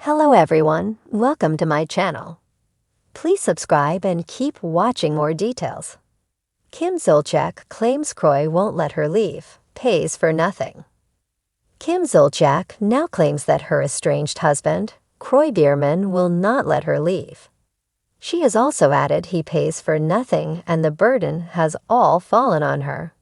Hello everyone, welcome to my channel. Please subscribe and keep watching more details. Kim Zolciak claims Kroy won't let her leave, pays for nothing. Kim Zolciak now claims that her estranged husband, Kroy-Biermann, will not let her leave. She has also added he pays for nothing and the burden has all fallen on her.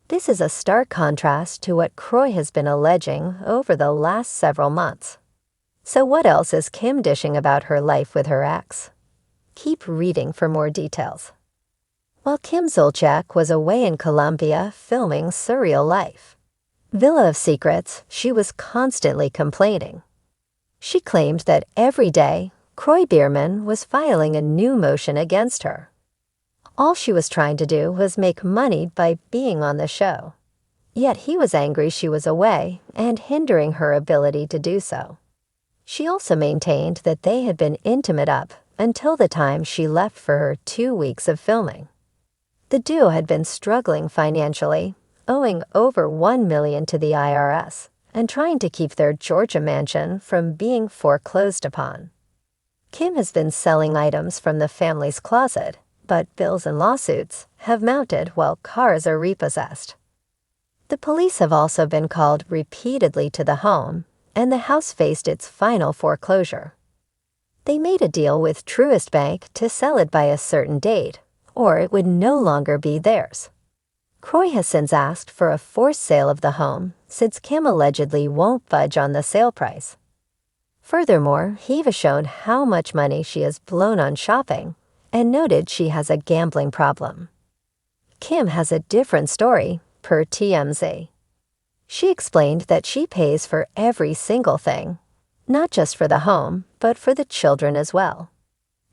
This is a stark contrast to what Kroy has been alleging over the last several months. So what else is Kim dishing about her life with her ex? Keep reading for more details. While Kim Zolciak was away in Colombia filming Surreal Life, Villa of Secrets, she was constantly complaining. She claimed that every day, Kroy-Biermann was filing a new motion against her. All she was trying to do was make money by being on the show. Yet he was angry she was away and hindering her ability to do so. She also maintained that they had been intimate up until the time she left for her 2 weeks of filming. The duo had been struggling financially, owing over $1 million to the IRS, and trying to keep their Georgia mansion from being foreclosed upon. Kim has been selling items from the family's closet, but bills and lawsuits have mounted while cars are repossessed. The police have also been called repeatedly to the home, and the house faced its final foreclosure. They made a deal with Truist Bank to sell it by a certain date, or it would no longer be theirs. Kroy has since asked for a forced sale of the home, since Kim allegedly won't budge on the sale price. Furthermore, he has shown how much money she has blown on shopping, and noted she has a gambling problem. Kim has a different story, per TMZ. She explained that she pays for every single thing, not just for the home, but for the children as well.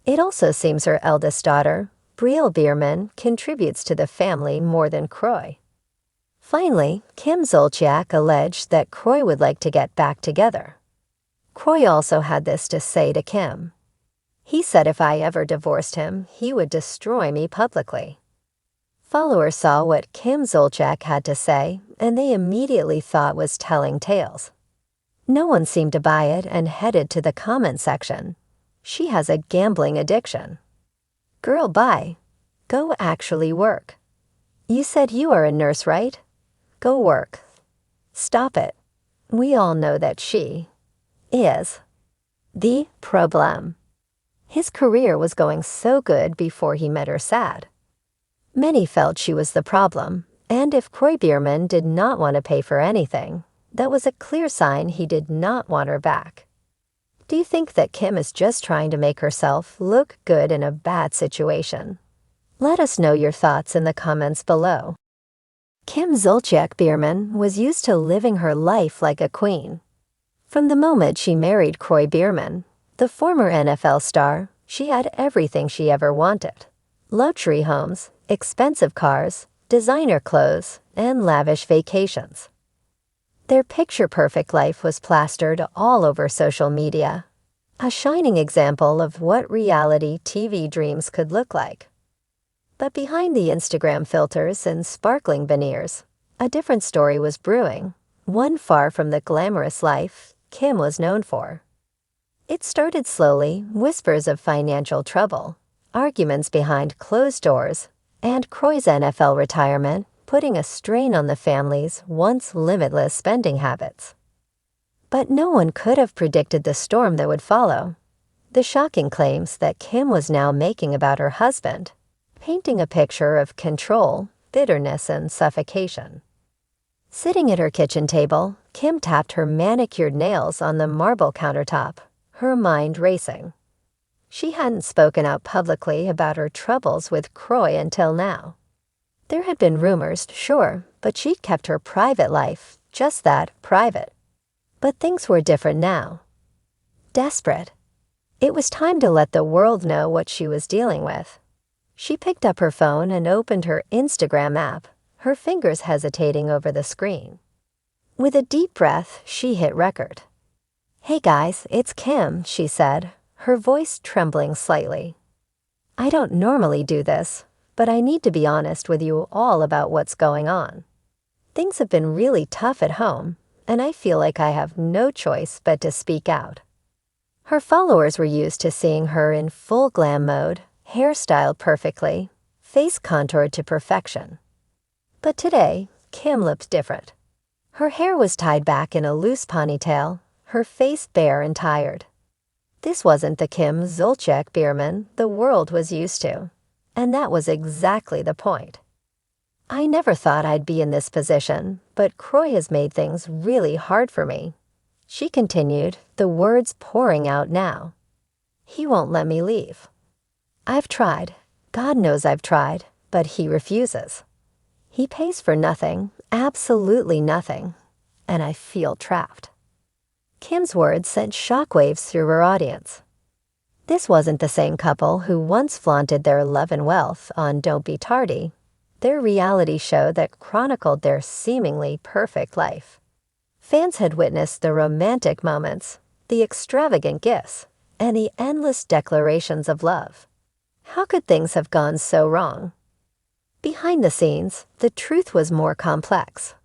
It also seems her eldest daughter, Biermann, contributes to the family more than Kroy. Finally, Kim Zolciak alleged that Kroy would like to get back together. Kroy also had this to say to Kim. He said if I ever divorced him, he would destroy me publicly. Followers saw what Kim Zolciak had to say, and they immediately thought was telling tales. No one seemed to buy it and headed to the comment section. She has a gambling addiction. Girl, bye. Go actually work. You said you are a nurse, right? Go work. Stop it. We all know that she is the problem. His career was going so good before he met her sad. Many felt she was the problem, and if Kroy-Biermann did not want to pay for anything, that was a clear sign he did not want her back. Do you think that Kim is just trying to make herself look good in a bad situation? Let us know your thoughts in the comments below. Kim Zolciak-Biermann was used to living her life like a queen. From the moment she married Kroy-Biermann, the former NFL star, she had everything she ever wanted. Luxury homes, expensive cars, designer clothes, and lavish vacations. Their picture-perfect life was plastered all over social media, a shining example of what reality TV dreams could look like. But behind the Instagram filters and sparkling veneers, a different story was brewing, one far from the glamorous life Kim was known for. It started slowly, whispers of financial trouble, arguments behind closed doors, and Kroy's NFL retirement putting a strain on the family's once limitless spending habits. But no one could have predicted the storm that would follow. The shocking claims that Kim was now making about her husband, painting a picture of control, bitterness, and suffocation. Sitting at her kitchen table, Kim tapped her manicured nails on the marble countertop, her mind racing. She hadn't spoken out publicly about her troubles with Kroy until now. There had been rumors, sure, but she'd kept her private life, just that, private. But things were different now. Desperate. It was time to let the world know what she was dealing with. She picked up her phone and opened her Instagram app, her fingers hesitating over the screen. With a deep breath, she hit record. "Hey guys, it's Kim," she said, her voice trembling slightly. "I don't normally do this, but I need to be honest with you all about what's going on. Things have been really tough at home, and I feel like I have no choice but to speak out. Her followers were used to seeing her in full glam mode, hair styled perfectly, face contoured to perfection. But today, Kim looked different. Her hair was tied back in a loose ponytail, her face bare and tired. This wasn't the Kim Zolciak-biermann the world was used to, and that was exactly the point. I never thought I'd be in this position, but Kroy has made things really hard for me. She continued, the words pouring out now. He won't let me leave. I've tried. God knows I've tried, but he refuses. He pays for nothing, absolutely nothing, and I feel trapped. Kim's words sent shockwaves through her audience. This wasn't the same couple who once flaunted their love and wealth on Don't Be Tardy, their reality show that chronicled their seemingly perfect life. Fans had witnessed the romantic moments, the extravagant gifts, and the endless declarations of love. How could things have gone so wrong? Behind the scenes, the truth was more complex.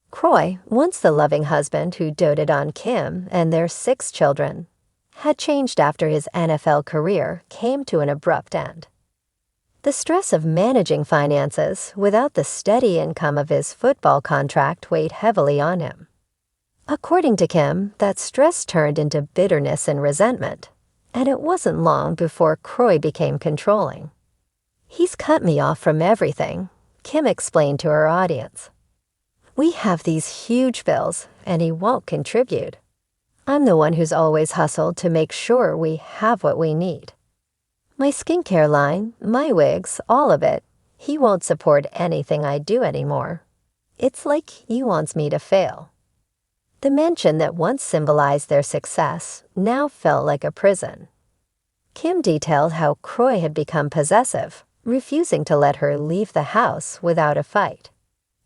Kroy, once the loving husband who doted on Kim and their 6 children, had changed after his NFL career came to an abrupt end. The stress of managing finances without the steady income of his football contract weighed heavily on him. According to Kim, that stress turned into bitterness and resentment, and it wasn't long before Kroy became controlling. He's cut me off from everything, Kim explained to her audience. We have these huge bills, and he won't contribute. I'm the one who's always hustled to make sure we have what we need. My skincare line, my wigs, all of it, he won't support anything I do anymore. It's like he wants me to fail. The mansion that once symbolized their success now felt like a prison. Kim detailed how Kroy had become possessive, refusing to let her leave the house without a fight.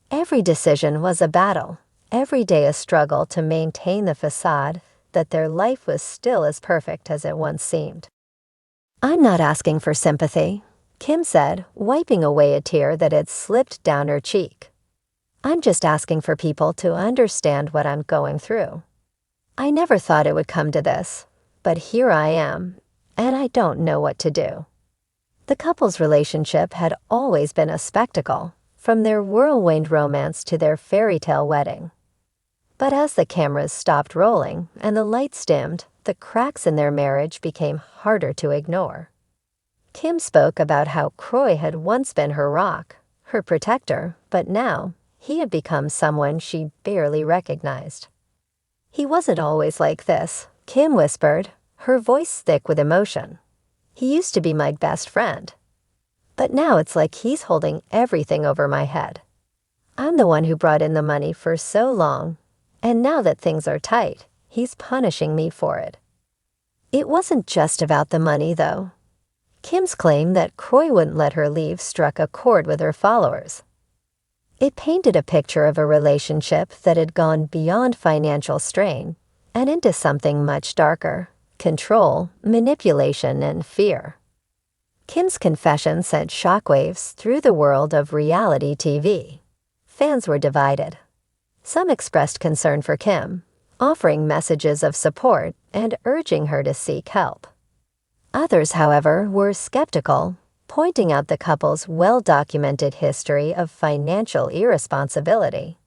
Every decision was a battle, every day a struggle to maintain the facade that their life was still as perfect as it once seemed. I'm not asking for sympathy, Kim said, wiping away a tear that had slipped down her cheek. I'm just asking for people to understand what I'm going through. I never thought it would come to this, but here I am, and I don't know what to do. The couple's relationship had always been a spectacle, from their whirlwind romance to their fairy tale wedding. But as the cameras stopped rolling and the lights dimmed, the cracks in their marriage became harder to ignore. Kim spoke about how Kroy had once been her rock, her protector, but now he had become someone she barely recognized. He wasn't always like this, Kim whispered, her voice thick with emotion. He used to be my best friend. But now it's like he's holding everything over my head. I'm the one who brought in the money for so long, and now that things are tight, he's punishing me for it. It wasn't just about the money, though. Kim's claim that Kroy wouldn't let her leave struck a chord with her followers. It painted a picture of a relationship that had gone beyond financial strain and into something much darker: control, manipulation, and fear. Kim's confession sent shockwaves through the world of reality TV. Fans were divided. Some expressed concern for Kim, offering messages of support and urging her to seek help. Others, however, were skeptical, pointing out the couple's well-documented history of financial irresponsibility.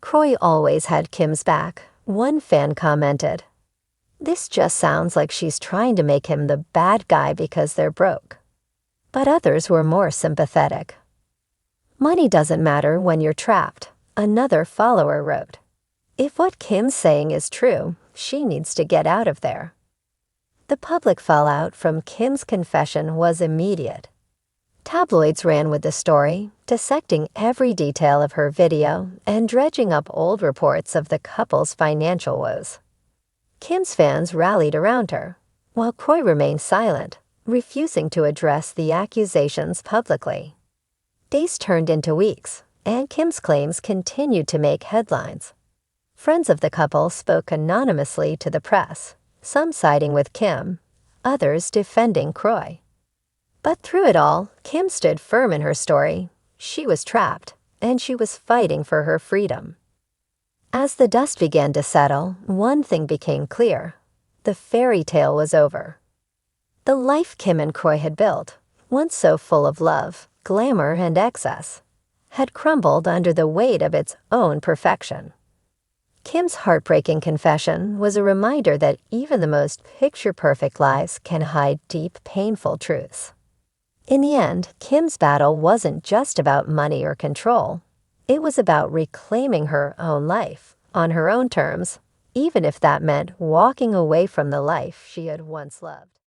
Kroy always had Kim's back, one fan commented. This just sounds like she's trying to make him the bad guy because they're broke. But others were more sympathetic. Money doesn't matter when you're trapped, another follower wrote. If what Kim's saying is true, she needs to get out of there. The public fallout from Kim's confession was immediate. Tabloids ran with the story, dissecting every detail of her video and dredging up old reports of the couple's financial woes. Kim's fans rallied around her, while Kroy remained silent, refusing to address the accusations publicly. Days turned into weeks, and Kim's claims continued to make headlines. Friends of the couple spoke anonymously to the press, some siding with Kim, others defending Kroy. But through it all, Kim stood firm in her story. She was trapped, and she was fighting for her freedom. As the dust began to settle, one thing became clear. The fairy tale was over. The life Kim and Kroy had built, once so full of love, glamour, and excess, had crumbled under the weight of its own perfection. Kim's heartbreaking confession was a reminder that even the most picture-perfect lives can hide deep, painful truths. In the end, Kim's battle wasn't just about money or control. It was about reclaiming her own life, on her own terms, even if that meant walking away from the life she had once loved.